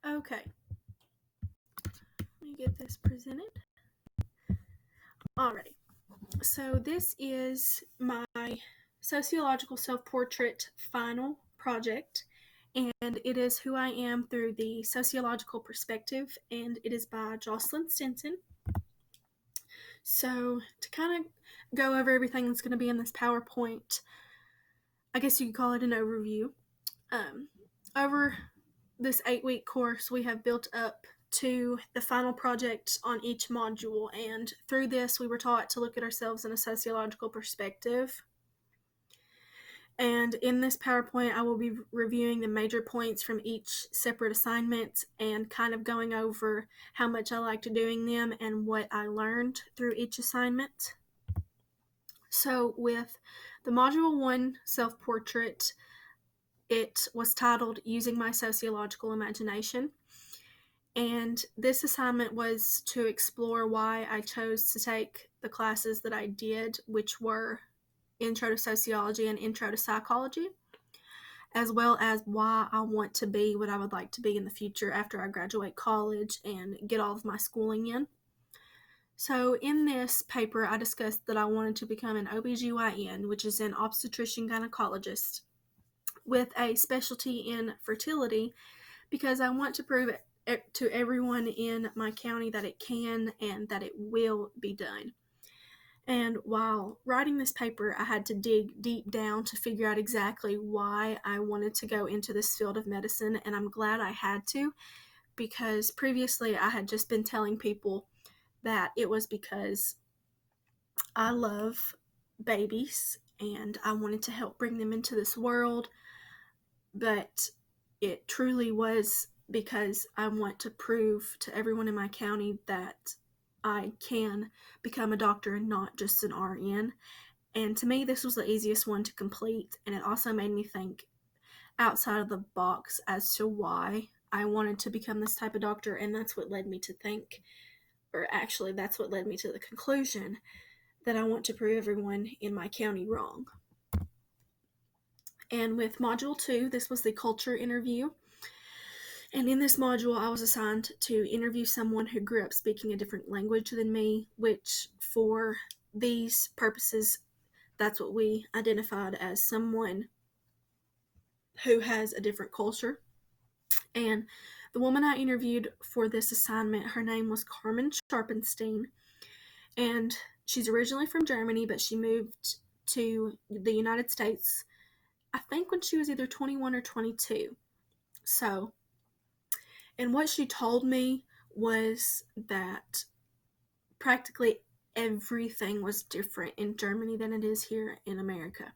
Okay, let me get this presented. Alrighty, so this is my sociological self-portrait final project, and it is who I am through the sociological perspective, and it is by Jocelyn Stinson. So to kind of go over everything that's going to be in this PowerPoint, I guess you could call it an overview. Over this 8-week course, we have built up to the final project on each module, and through this we were taught to look at ourselves in a sociological perspective. And in this PowerPoint, I will be reviewing the major points from each separate assignment and kind of going over how much I liked doing them and what I learned through each assignment. So with the Module 1 self-portrait, it was titled Using My Sociological Imagination. And this assignment was to explore why I chose to take the classes that I did, which were Intro to Sociology and Intro to Psychology, as well as why I want to be what I would like to be in the future after I graduate college and get all of my schooling in. So in this paper, I discussed that I wanted to become an OBGYN, which is an obstetrician gynecologist, with a specialty in fertility, because I want to prove it to everyone in my county that it can and that it will be done. And while writing this paper, I had to dig deep down to figure out exactly why I wanted to go into this field of medicine, and I'm glad I had to, because previously I had just been telling people that it was because I love babies and I wanted to help bring them into this world, but it truly was because I want to prove to everyone in my county that I can become a doctor and not just an RN. And to me, this was the easiest one to complete, and it also made me think outside of the box as to why I wanted to become this type of doctor, and that's what led me to think, or actually that's what led me to the conclusion that I want to prove everyone in my county wrong. And with Module 2, this was the culture interview. And in this module, I was assigned to interview someone who grew up speaking a different language than me, which for these purposes, that's what we identified as someone who has a different culture. And the woman I interviewed for this assignment, her name was Carmen Sharpenstein, and she's originally from Germany, but she moved to the United States, I think when she was either 21 or 22. So, and what she told me was that practically everything was different in Germany than it is here in America.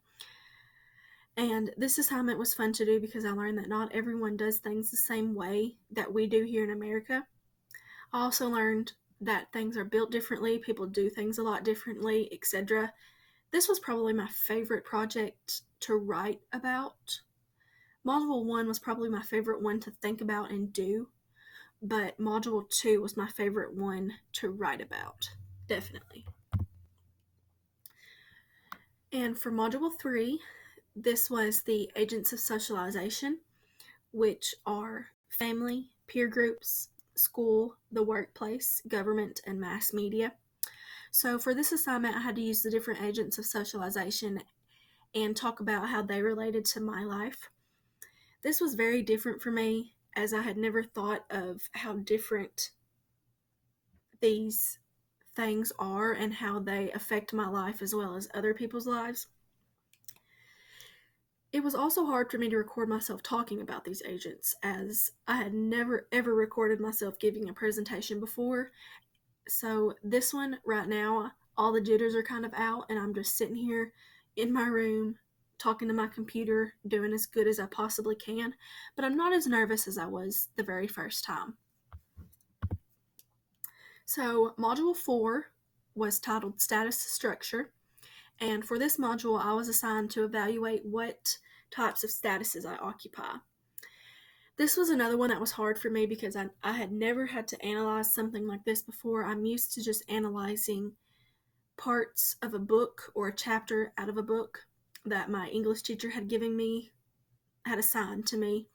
And this assignment was fun to do because I learned that not everyone does things the same way that we do here in America. I also learned that things are built differently, people do things a lot differently, etc. This was probably my favorite project to write about. Module 1 was probably my favorite one to think about and do, but Module 2 was my favorite one to write about, definitely. And for Module 3, this was the agents of socialization, which are family, peer groups, school, the workplace, government, and mass media. So for this assignment, I had to use the different agents of socialization and talk about how they related to my life. This was very different for me, as I had never thought of how different these things are and how they affect my life as well as other people's lives. It was also hard for me to record myself talking about these agents, as I had never ever recorded myself giving a presentation before. So this one right now, all the jitters are kind of out, and I'm just sitting here in my room talking to my computer, doing as good as I possibly can, but I'm not as nervous as I was the very first time. So Module 4 was titled Status Structure, and for this module, I was assigned to evaluate what types of statuses I occupy. This was another one that was hard for me because I had never had to analyze something like this before. I'm used to just analyzing parts of a book or a chapter out of a book that my English teacher had assigned to me.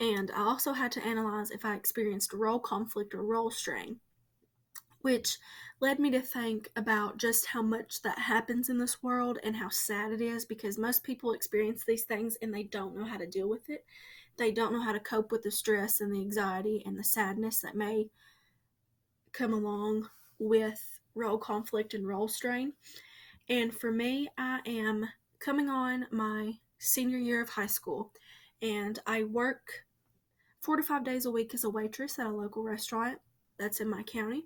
And I also had to analyze if I experienced role conflict or role strain, which led me to think about just how much that happens in this world and how sad it is, because most people experience these things and they don't know how to deal with it. They don't know how to cope with the stress and the anxiety and the sadness that may come along with role conflict and role strain. And for me, I am coming on my senior year of high school, and I work 4 to 5 days a week as a waitress at a local restaurant that's in my county.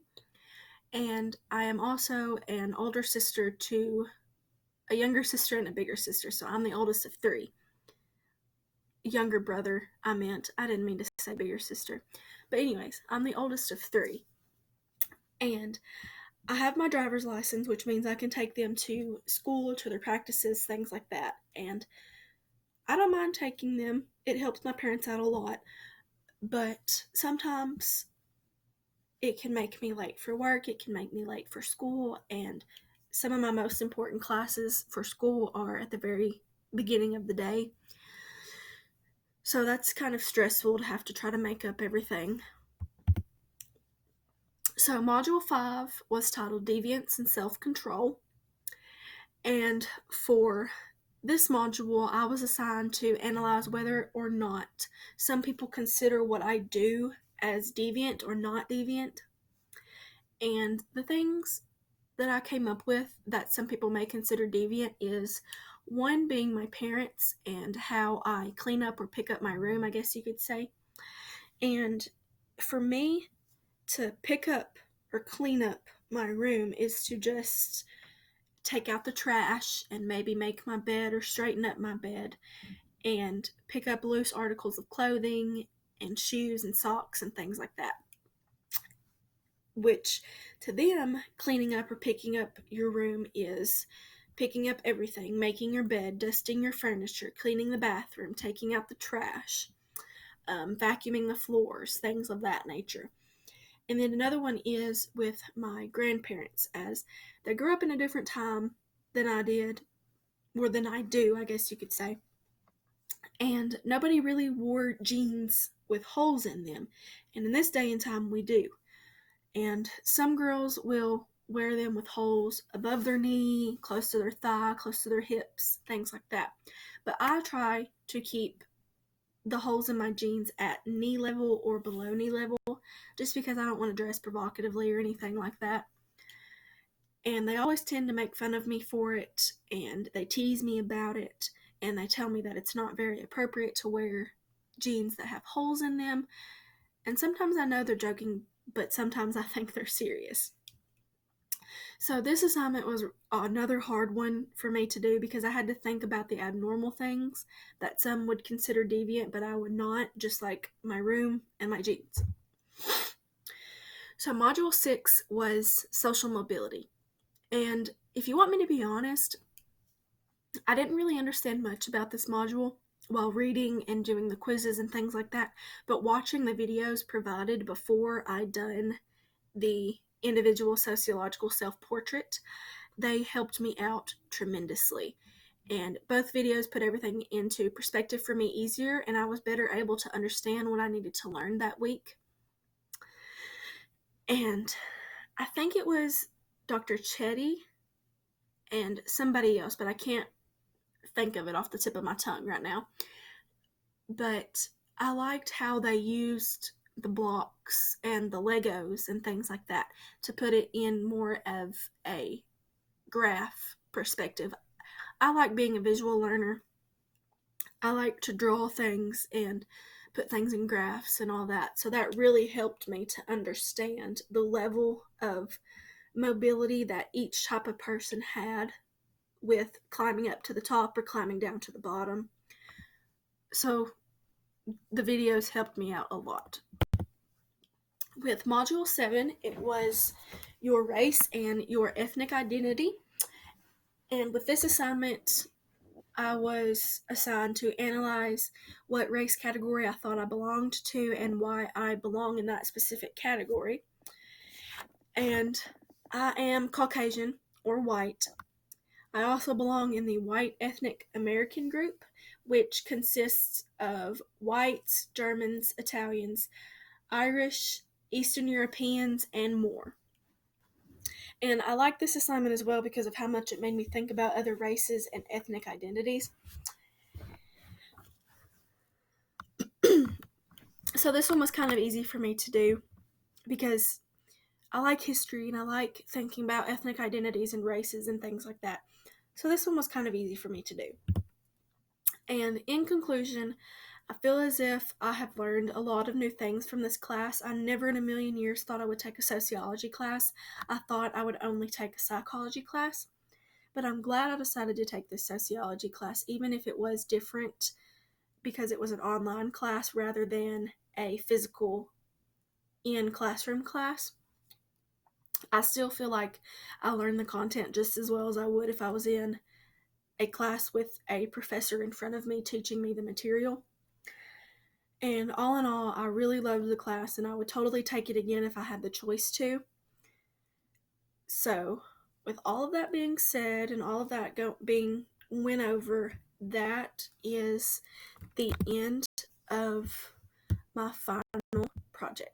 And I am also an older sister to a younger sister and a bigger sister. So I'm the oldest of three. Younger brother, I didn't mean to say bigger sister. But, anyways, I'm the oldest of three. And I have my driver's license, which means I can take them to school, to their practices, things like that. And I don't mind taking them. It helps my parents out a lot. But sometimes it can make me late for work, it can make me late for school, and some of my most important classes for school are at the very beginning of the day. So that's kind of stressful to have to try to make up everything. So Module 5 was titled Deviance and Self-Control. And for this module, I was assigned to analyze whether or not some people consider what I do as deviant or not deviant. And the things that I came up with that some people may consider deviant is one being my parents and how I clean up or pick up my room, I guess you could say. And for me to pick up or clean up my room is to just take out the trash and maybe make my bed or straighten up my bed and pick up loose articles of clothing and shoes and socks and things like that. Which to them, cleaning up or picking up your room is picking up everything, making your bed, dusting your furniture, cleaning the bathroom, taking out the trash, vacuuming the floors, things of that nature. And then another one is with my grandparents, as they grew up in a different time than I did, or than I do, I guess you could say. And nobody really wore jeans with holes in them. And in this day and time, we do. And some girls will wear them with holes above their knee, close to their thigh, close to their hips, things like that. But I try to keep the holes in my jeans at knee level or below knee level, just because I don't want to dress provocatively or anything like that. And they always tend to make fun of me for it, and they tease me about it, and they tell me that it's not very appropriate to wear jeans that have holes in them. And sometimes I know they're joking, but sometimes I think they're serious. So this assignment was another hard one for me to do, because I had to think about the abnormal things that some would consider deviant, but I would not, just like my room and my jeans. So Module 6 was social mobility. And if you want me to be honest, I didn't really understand much about this module while reading and doing the quizzes and things like that, but watching the videos provided before I'd done the individual sociological self-portrait, they helped me out tremendously. And both videos put everything into perspective for me easier, and I was better able to understand what I needed to learn that week. And I think it was Dr. Chetty and somebody else, but I can't think of it off the tip of my tongue right now. But I liked how they used the blocks and the Legos and things like that to put it in more of a graph perspective. I like being a visual learner. I like to draw things and put things in graphs and all that. So that really helped me to understand the level of mobility that each type of person had with climbing up to the top or climbing down to the bottom. So the videos helped me out a lot. With Module 7, it was your race and your ethnic identity. And with this assignment, I was assigned to analyze what race category I thought I belonged to and why I belong in that specific category. And I am Caucasian or white. I also belong in the white ethnic American group, which consists of whites, Germans, Italians, Irish, Eastern Europeans, and more. And I like this assignment as well because of how much it made me think about other races and ethnic identities. So this one was kind of easy for me to do because I like history and I like thinking about ethnic identities and races and things like that. So this one was kind of easy for me to do. And in conclusion, I feel as if I have learned a lot of new things from this class. I never in a million years thought I would take a sociology class. I thought I would only take a psychology class. But I'm glad I decided to take this sociology class, even if it was different because it was an online class rather than a physical in-classroom class. I still feel like I learned the content just as well as I would if I was in a class with a professor in front of me teaching me the material. And all in all, I really loved the class and I would totally take it again if I had the choice to. So, with all of that being said and all of that being went over, that is the end of my final project.